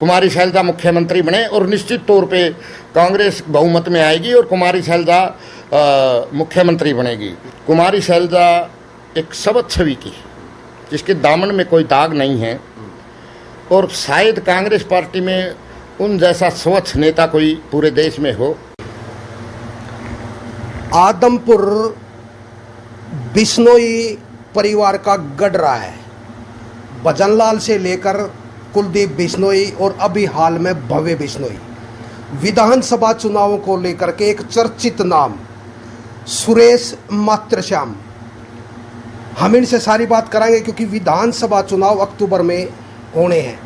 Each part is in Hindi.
कुमारी शैलजा मुख्यमंत्री बने और निश्चित तौर पे कांग्रेस बहुमत में आएगी और कुमारी शैलजा मुख्यमंत्री बनेगी। कुमारी शैलजा एक सबक छवि की जिसके दामन में कोई दाग नहीं है और शायद कांग्रेस पार्टी में उन जैसा स्वच्छ नेता कोई पूरे देश में हो। आदमपुर बिश्नोई परिवार का गढ़ रहा है। भजनलाल से लेकर कुलदीप बिश्नोई और अभी हाल में भव्य बिश्नोई। विधानसभा चुनावों को लेकर के एक चर्चित नाम सुरेश मात्रश्याम। हम इनसे सारी बात कराएंगे क्योंकि विधानसभा चुनाव अक्टूबर में होने हैं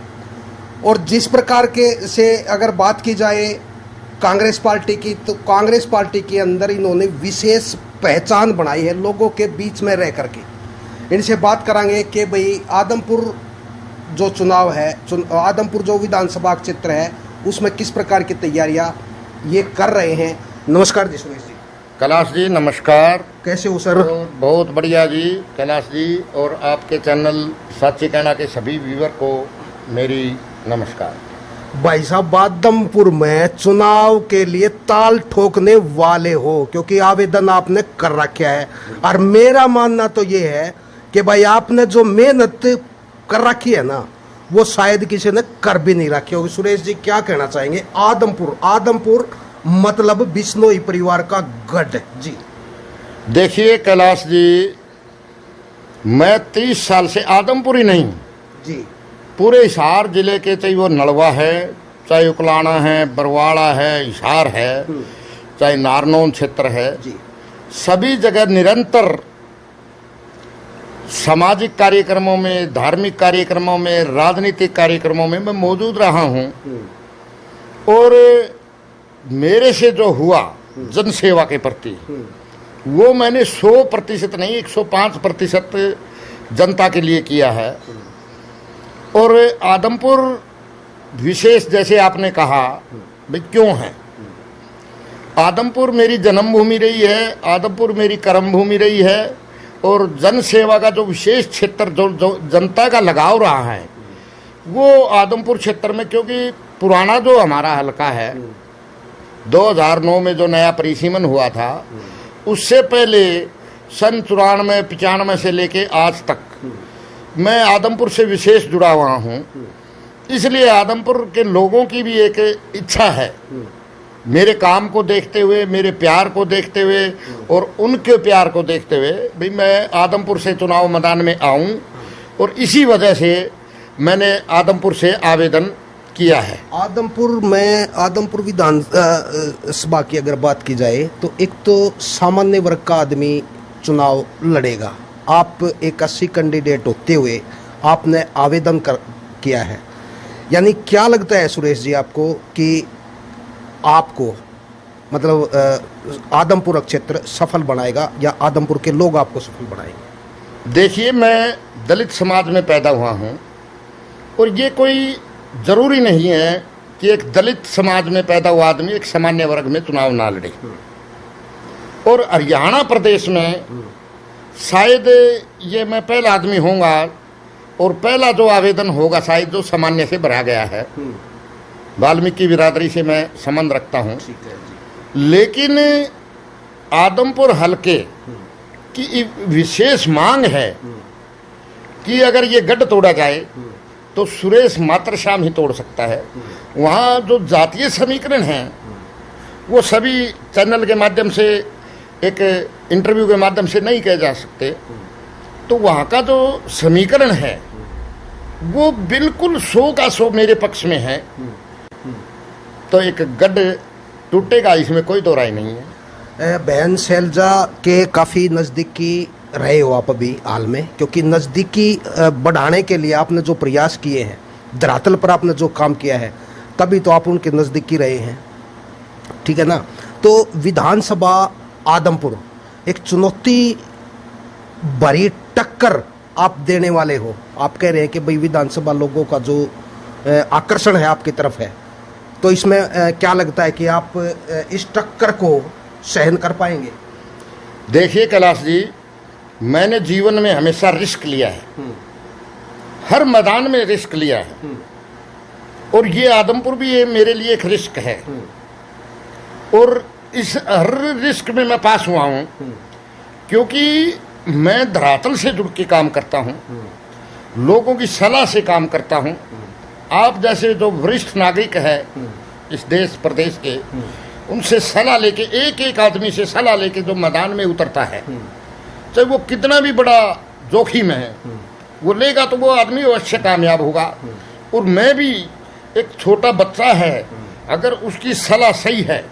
और जिस प्रकार के से अगर बात की जाए कांग्रेस पार्टी की, तो कांग्रेस पार्टी के अंदर इन्होंने विशेष पहचान बनाई है लोगों के बीच में रह करके। इनसे बात कराएंगे कि भाई आदमपुर जो चुनाव है, आदमपुर जो विधानसभा क्षेत्र है, उसमें किस प्रकार की तैयारियां ये कर रहे हैं। नमस्कार जी सुरेश जी। कैलाश जी नमस्कार। कैसे हो सर? बहुत बढ़िया जी कैलाश जी, और आपके चैनल साची कहना के सभी व्यूअर को मेरी नमस्कार। भाई साहब, आदमपुर में चुनाव के लिए ताल ठोकने वाले हो क्योंकि आवेदन आपने कर रखा है और मेरा मानना तो ये है कि भाई आपने जो मेहनत कर रखी है ना, वो शायद किसी ने कर भी नहीं रखी होगी। सुरेश जी क्या कहना चाहेंगे? आदमपुर मतलब बिश्नोई परिवार का गढ़ जी। देखिए कैलाश जी, मैं 30 साल से आदमपुर ही नहीं जी, पूरे हिसार जिले के, चाहे वो नलवा है, चाहे उकलाना है, बरवाड़ा है, हिसार है, चाहे नारनौल क्षेत्र है जी, सभी जगह निरंतर सामाजिक कार्यक्रमों में, धार्मिक कार्यक्रमों में, राजनीतिक कार्यक्रमों में मैं मौजूद रहा हूं और मेरे से जो हुआ जनसेवा के प्रति वो मैंने 100% नहीं 105% जनता के लिए किया है। और आदमपुर विशेष जैसे आपने कहा भाई क्यों है, आदमपुर मेरी जन्मभूमि रही है, आदमपुर मेरी कर्मभूमि रही है और जन सेवा का जो विशेष क्षेत्र जो जनता का लगाव रहा है वो आदमपुर क्षेत्र में, क्योंकि पुराना जो हमारा हलका है 2009 में जो नया परिसीमन हुआ था उससे पहले सन 94-95 से लेके आज तक मैं आदमपुर से विशेष जुड़ा हुआ हूँ। इसलिए आदमपुर के लोगों की भी एक इच्छा है, मेरे काम को देखते हुए, मेरे प्यार को देखते हुए और उनके प्यार को देखते हुए भाई मैं आदमपुर से चुनाव मैदान में आऊं और इसी वजह से मैंने आदमपुर से आवेदन किया है। आदमपुर विधानसभा की अगर बात की जाए तो एक तो सामान्य वर्ग का आदमी चुनाव लड़ेगा। आप एक 80 कैंडिडेट होते हुए आपने आवेदन किया है, यानी क्या लगता है सुरेश जी आपको कि आपको मतलब आदमपुर क्षेत्र सफल बनाएगा या आदमपुर के लोग आपको सफल बनाएंगे? देखिए, मैं दलित समाज में पैदा हुआ हूँ और ये कोई ज़रूरी नहीं है कि एक दलित समाज में पैदा हुआ आदमी एक सामान्य वर्ग में चुनाव ना लड़े। और हरियाणा प्रदेश में शायद ये मैं पहला आदमी होऊंगा और पहला जो आवेदन होगा शायद जो सामान्य से भरा गया है। वाल्मीकि बिरादरी से मैं संबंध रखता हूँ, लेकिन आदमपुर हलके की विशेष मांग है कि अगर ये गढ़ तोड़ा जाए तो सुरेश मात्रश्याम ही तोड़ सकता है। वहाँ जो जातीय समीकरण हैं वो सभी चैनल के माध्यम से, एक इंटरव्यू के माध्यम से नहीं कहे जा सकते। तो वहाँ का जो समीकरण है वो बिल्कुल 100 का 100 मेरे पक्ष में है। तो एक गढ़ टूटेगा, इसमें कोई दो राय नहीं है। बहन शैलजा के काफ़ी नज़दीकी रहे हो आप अभी हाल में, क्योंकि नज़दीकी बढ़ाने के लिए आपने जो प्रयास किए हैं, धरातल पर आपने जो काम किया है, तभी तो आप उनके नज़दीकी रहे हैं, ठीक है ना। तो विधानसभा आदमपुर एक चुनौती भरी टक्कर आप देने वाले हो। आप कह रहे हैं कि भाई विधानसभा लोगों का जो आकर्षण है आपकी तरफ है, तो इसमें क्या लगता है कि आप इस टक्कर को सहन कर पाएंगे? देखिए कैलाश जी, मैंने जीवन में हमेशा रिस्क लिया है, हर मैदान में रिस्क लिया है और ये आदमपुर भी ये मेरे लिए एक रिस्क है, और इस हर रिस्क में मैं पास हुआ हूँ, क्योंकि मैं धरातल से जुड़ के काम करता हूँ, लोगों की सलाह से काम करता हूँ। आप जैसे जो वरिष्ठ नागरिक है इस देश प्रदेश के, उनसे सलाह लेके, एक एक आदमी से सलाह लेके जो मैदान में उतरता है, चाहे वो कितना भी बड़ा जोखिम है, वो लेगा तो वो आदमी अवश्य कामयाब होगा। और मैं भी एक छोटा बच्चा है, अगर उसकी सलाह सही है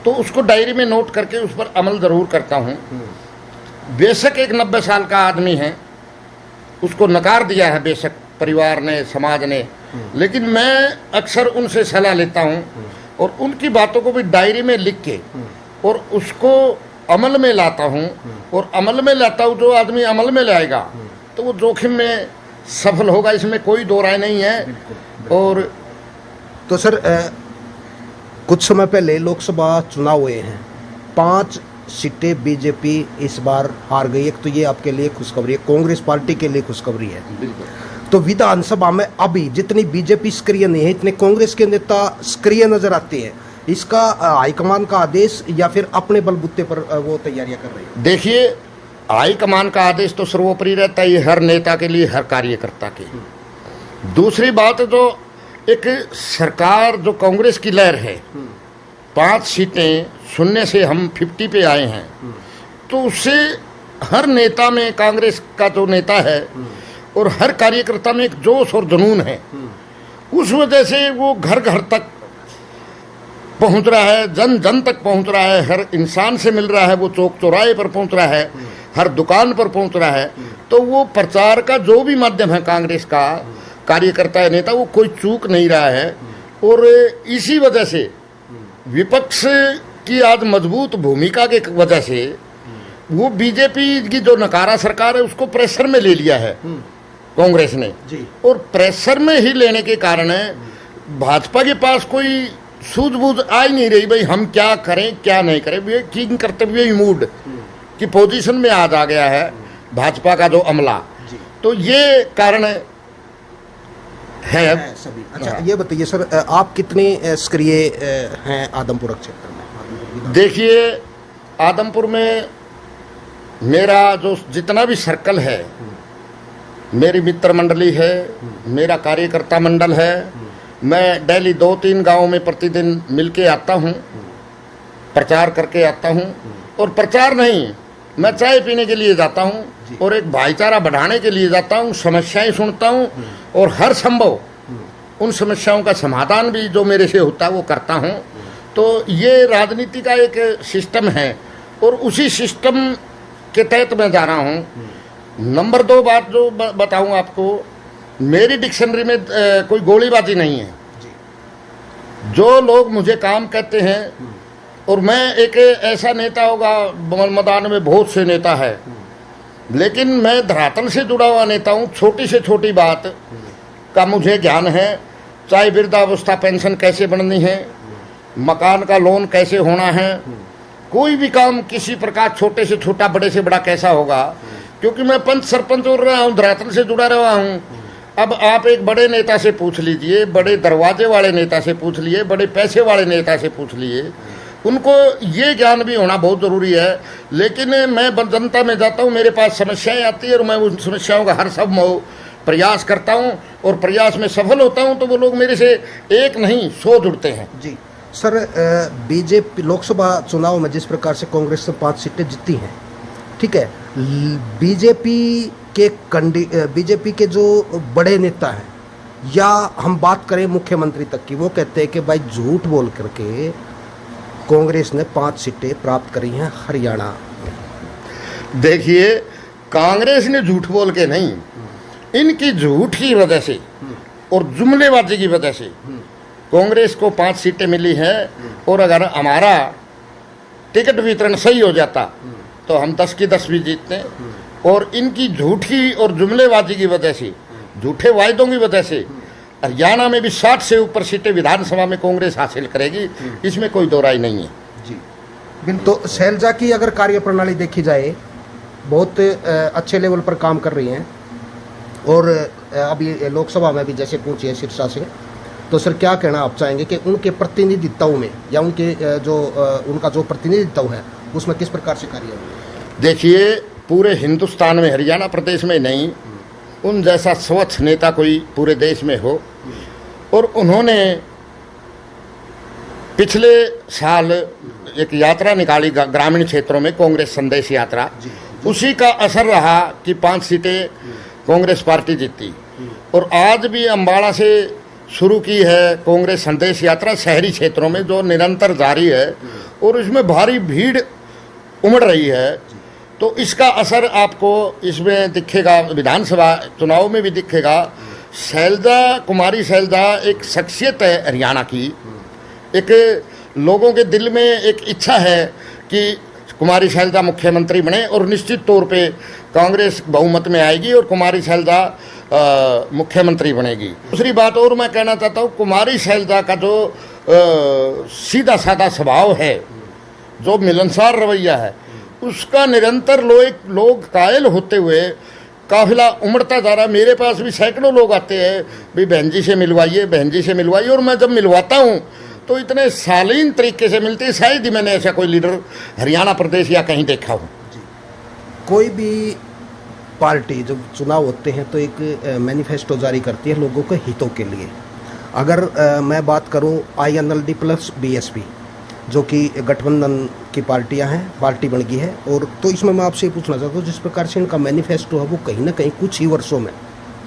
तो उसको डायरी में नोट करके उस पर अमल ज़रूर करता हूँ। बेशक एक 90 साल का आदमी है, उसको नकार दिया है बेशक परिवार ने, समाज ने, लेकिन मैं अक्सर उनसे सलाह लेता हूँ और उनकी बातों को भी डायरी में लिख के और उसको अमल में लाता हूँ। और अमल में लाता हूँ, जो आदमी अमल में लाएगा तो वो जोखिम में सफल होगा, इसमें कोई दो राय नहीं है। और तो सर कुछ समय पहले लोकसभा चुनाव हुए हैं, 5 सीटें बीजेपी इस बार हार गई। एक तो ये आपके लिए खुशखबरी है, कांग्रेस पार्टी के लिए खुशखबरी है। तो विधानसभा में अभी जितनी बीजेपी सक्रिय नहीं है, इतने कांग्रेस के नेता सक्रिय नजर आते हैं। इसका हाईकमान का आदेश या फिर अपने बलबूते पर वो तैयारियां कर रही है? देखिए, हाईकमान का आदेश तो सर्वोपरि रहता है, हर नेता के लिए, हर कार्यकर्ता के। दूसरी बात, जो एक सरकार जो कांग्रेस की लहर है, 5 सीटें शून्य से हम 50 पे आए हैं, तो उससे हर नेता में, कांग्रेस का जो नेता है और हर कार्यकर्ता में एक जोश और जुनून है। उस वजह से वो घर घर तक पहुंच रहा है, जन जन तक पहुंच रहा है, हर इंसान से मिल रहा है, वो चौक चौराहे पर पहुंच रहा है, हर दुकान पर पहुंच रहा है। तो वो प्रचार का जो भी माध्यम है कांग्रेस का, कार्यकर्ता है, नेता, वो कोई चूक नहीं रहा है। और इसी वजह से विपक्ष की आज मजबूत भूमिका के वजह से वो बीजेपी की जो नकारा सरकार है उसको प्रेशर में ले लिया है कांग्रेस ने जी। और प्रेशर में ही लेने के कारण भाजपा के पास कोई सूझबूझ आ ही नहीं रही, भाई हम क्या करें क्या नहीं करें। वे किंग करतव्य मूड की पोजीशन में आज आ गया है भाजपा का जो अमला। तो ये कारण है सभी। अच्छा, ये बताइए सर, आप कितने सक्रिय हैं आदमपुर क्षेत्र में? देखिए, आदमपुर में मेरा जो जितना भी सर्कल है, मेरी मित्र मंडली है, मेरा कार्यकर्ता मंडल है, मैं डेली 2-3 गांवों में प्रतिदिन मिलके आता हूं, प्रचार करके आता हूं। और प्रचार नहीं, मैं चाय पीने के लिए जाता हूं और एक भाईचारा बढ़ाने के लिए जाता हूं, समस्याएं सुनता हूं और हर संभव उन समस्याओं का समाधान भी जो मेरे से होता है वो करता हूं। तो ये राजनीति का एक सिस्टम है और उसी सिस्टम के तहत मैं जा रहा हूं। नंबर 2 बात जो बताऊं आपको, मेरी डिक्शनरी में कोई गोलीबाजी नहीं है। जो लोग मुझे काम कहते हैं, और मैं एक ऐसा नेता होगा, मैदान में बहुत से नेता है, लेकिन मैं धरातल से जुड़ा हुआ नेता हूँ। छोटी से छोटी बात का मुझे ज्ञान है, चाहे वृद्धावस्था पेंशन कैसे बननी है, मकान का लोन कैसे होना है, कोई भी काम किसी प्रकार छोटे से छोटा, बड़े से बड़ा कैसा होगा, क्योंकि मैं पंच सरपंच हो रहा हूँ, धरातल से जुड़ा रहा हूँ। अब आप एक बड़े नेता से पूछ लीजिए, बड़े दरवाजे वाले नेता से पूछ लिए, बड़े पैसे वाले नेता से पूछ लिए, उनको ये ज्ञान भी होना बहुत ज़रूरी है। लेकिन मैं जनता में जाता हूँ, मेरे पास समस्याएं आती है और मैं उन समस्याओं का हर संभव प्रयास करता हूँ और प्रयास में सफल होता हूँ, तो वो लोग मेरे से एक नहीं 100 जुड़ते हैं जी। सर, बीजेपी लोकसभा चुनाव में जिस प्रकार से कांग्रेस से 5 सीटें जीती हैं, ठीक है, बीजेपी के जो बड़े नेता हैं, या हम बात करें मुख्यमंत्री तक की, वो कहते हैं कि भाई झूठ बोल करके कांग्रेस ने 5 सीटें प्राप्त करी हैं हरियाणा। देखिए, कांग्रेस ने झूठ बोल के नहीं, इनकी झूठ की वजह से और जुमलेबाजी की वजह से कांग्रेस को 5 सीटें मिली हैं। और अगर हमारा टिकट वितरण सही हो जाता तो हम 10 की 10 भी जीतते। और इनकी झूठी और जुमलेबाजी की वजह से, झूठे वायदों की वजह से हरियाणा में भी 60 से ऊपर सीटें विधानसभा में कांग्रेस हासिल करेगी, इसमें कोई दो राय नहीं है जी। तो शैलजा की अगर कार्यप्रणाली देखी जाए, बहुत अच्छे लेवल पर काम कर रही हैं और अभी लोकसभा में भी जैसे पूछी है सिरसा से, तो सर क्या कहना आप चाहेंगे कि उनके प्रतिनिधित्व में या उनके उनका जो प्रतिनिधित्व है उसमें किस प्रकार से कार्य होंगे? देखिए, पूरे हिंदुस्तान में, हरियाणा प्रदेश में नहीं, उन जैसा स्वच्छ नेता कोई पूरे देश में हो। और उन्होंने पिछले साल एक यात्रा निकाली ग्रामीण क्षेत्रों में, कांग्रेस संदेश यात्रा। उसी का असर रहा कि 5 सीटें कांग्रेस पार्टी जीती। और आज भी अम्बाड़ा से शुरू की है कांग्रेस संदेश यात्रा शहरी क्षेत्रों में, जो निरंतर जारी है और इसमें भारी भीड़ उमड़ रही है। तो इसका असर आपको इसमें दिखेगा, विधानसभा चुनाव में भी दिखेगा। शैलजा, कुमारी शैलजा एक शख्सियत है हरियाणा की। एक लोगों के दिल में एक इच्छा है कि कुमारी शैलजा मुख्यमंत्री बने और निश्चित तौर पे कांग्रेस बहुमत में आएगी और कुमारी शैलजा मुख्यमंत्री बनेगी। दूसरी बात और मैं कहना चाहता हूँ, कुमारी शैलजा का जो सीधा साधा स्वभाव है, जो मिलनसार रवैया है, उसका निरंतर लोग कायल होते हुए काफिला उमड़ता जा रहा। मेरे पास भी सैकड़ों लोग आते हैं, भाई बहन जी से मिलवाइए, बहन जी से मिलवाइए। और मैं जब मिलवाता हूँ तो इतने शालीन तरीके से मिलते हैं, शायद ही मैंने ऐसा कोई लीडर हरियाणा प्रदेश या कहीं देखा हो। कोई भी पार्टी जब चुनाव होते हैं तो एक मैनिफेस्टो जारी करती है लोगों के हितों के लिए। अगर मैं बात करूं INLD प्लस BSP, जो कि गठबंधन की पार्टियां हैं, पार्टी बन गई है, और तो इसमें मैं आपसे पूछना चाहता हूँ, जिस प्रकार से इनका मैनिफेस्टो है वो कहीं ना कहीं कुछ ही वर्षों में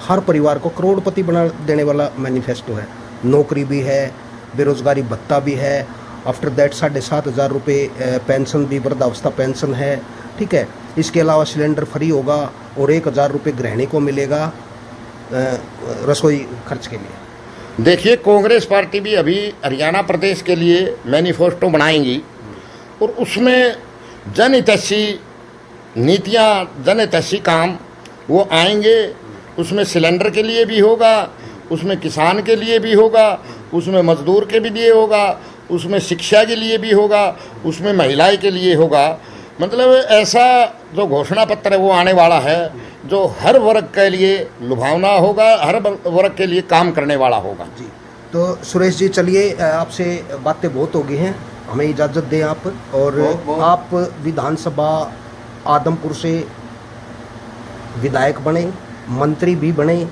हर परिवार को करोड़पति बना देने वाला मैनिफेस्टो है। नौकरी भी है, बेरोजगारी भत्ता भी है, आफ्टर दैट 7,500 रुपये पेंशन भी, वृद्धावस्था पेंशन है, ठीक है। इसके अलावा सिलेंडर फ्री होगा और 1,000 रुपये गृहिणी को मिलेगा रसोई खर्च के लिए। देखिए, कांग्रेस पार्टी भी अभी हरियाणा प्रदेश के लिए मैनिफेस्टो बनाएंगी और उसमें जनहितैषी नीतियाँ, जनहितैषी काम वो आएंगे। उसमें सिलेंडर के लिए भी होगा, उसमें किसान के लिए भी होगा, उसमें मजदूर के भी लिए होगा, उसमें शिक्षा के लिए भी होगा, उसमें महिलाएं के लिए होगा। मतलब ऐसा जो घोषणा पत्र है वो आने वाला है जो हर वर्ग के लिए लुभावना होगा, हर वर्ग के लिए काम करने वाला होगा। जी, तो सुरेश जी, चलिए, आपसे बातें बहुत हो गई हैं, हमें इजाज़त दें आप। और आप विधानसभा आदमपुर से विधायक बने, मंत्री भी बने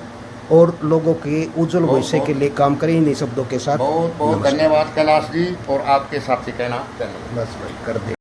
और लोगों के उज्जवल भविष्य के लिए काम करें। इन्हीं शब्दों के साथ बहुत बहुत धन्यवाद कैलाश जी, और आपके साथ ही कहना चाहिए। बस भाई कर दे।